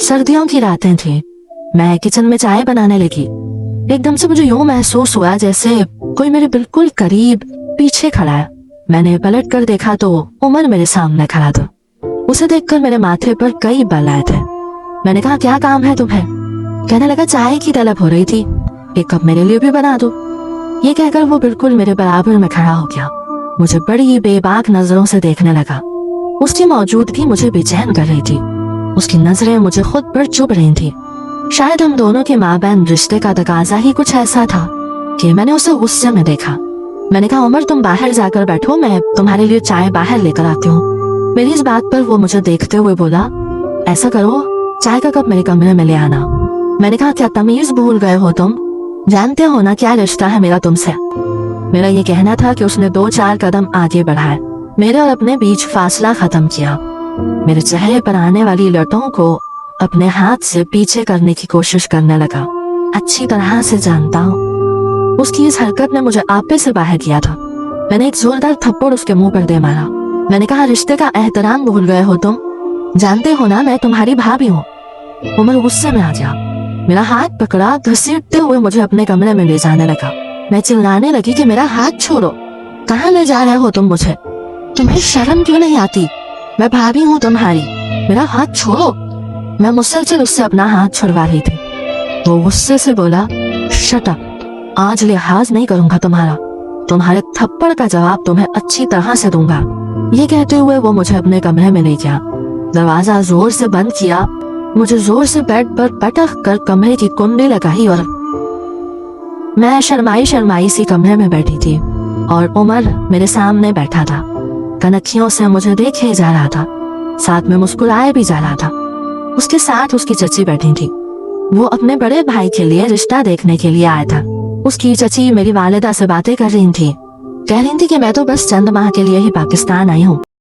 सर्दियों की रातें थी। मैं किचन में चाय बनाने लगी। एकदम से मुझे यूं महसूस हुआ जैसे कोई मेरे बिल्कुल करीब पीछे खड़ा है। मैंने पलट कर देखा तो उमर मेरे सामने खड़ा था। उसे देखकर मेरे माथे पर कई बल आए थे। मैंने कहा, क्या काम है तुम्हें? कहने लगा, चाय की तलब हो रही थी, एक कप मेरे लिए भी बना दो। ये कहकर वो बिल्कुल मेरे बराबर में खड़ा हो गया। मुझे बड़ी बेबाक नजरों से देखने लगा। उसकी मौजूदगी मुझे बेचैन कर रही थी। उसकी नजरें मुझे खुद पर चुभ रही थी। शायद हम दोनों के माबैन रिश्ते का तकाजा ही कुछ ऐसा था कि मैंने उसे गुस्से में देखा। मैंने कहा, उमर तुम बाहर जाकर बैठो, मैं तुम्हारे लिए चाय बाहर लेकर आती हूँ। मेरी इस बात पर वो मुझे देखते हुए बोला, ऐसा करो, चाय का कप मेरे कमरे में ले आना। मैंने कहा, क्या तमीज भूल गए हो तुम? जानते हो ना क्या रिश्ता है मेरा तुमसे। मेरा ये कहना था कि उसने 2-4 कदम आगे बढ़ाए, मेरे और अपने बीच फासला खत्म किया। मेरे चेहरे पर आने वाली लटों को अपने हाथ से पीछे करने की कोशिश करने लगा। अच्छी तरह से जानता हूँ उसकी इस हरकत ने मुझे आपे से बाहर किया था। मैंने एक जोरदार थप्पड़ उसके मुंह पर दे मारा। मैंने कहा, रिश्ते का एहतराम भूल गए हो तुम? जानते हो ना मैं तुम्हारी भाभी हूँ। उमर गुस्से में आ गया, मेरा हाथ पकड़ा, घसीटते हुए मुझे अपने कमरे में ले जाने लगा। मैं चिल्लाने लगी कि मेरा हाथ छोड़ो, कहाँ ले जा रहे हो तुम मुझे? तुम्हें शर्म क्यों नहीं आती? मैं भाभी हूँ तुम्हारी, मेरा हाथ छोड़ो। मैं मुसलसल उससे अपना हाथ छुड़वा रही थी। वो गुस्से से बोला, शट अप, आज लिहाज नहीं करूंगा तुम्हारा। तुम्हारे थप्पड़ का जवाब तुम्हें अच्छी तरह से दूंगा। ये कहते हुए वो मुझे अपने कमरे में ले गया। दरवाजा जोर से बंद किया, मुझे जोर से बेड पर पटक कर कमरे की कुंडी लगाई और मैं शर्माई शर्माई सी कमरे में बैठी थी और उमर मेरे सामने बैठा था। कनखियों से मुझे देखे जा रहा था, साथ में मुस्कुराए भी जा रहा था। उसके साथ उसकी चची बैठी थी। वो अपने बड़े भाई के लिए रिश्ता देखने के लिए आया था। उसकी चची मेरी वालिदा से बातें कर रही थी। कह रही थी कि मैं तो बस चंद माह के लिए ही पाकिस्तान आई हूँ।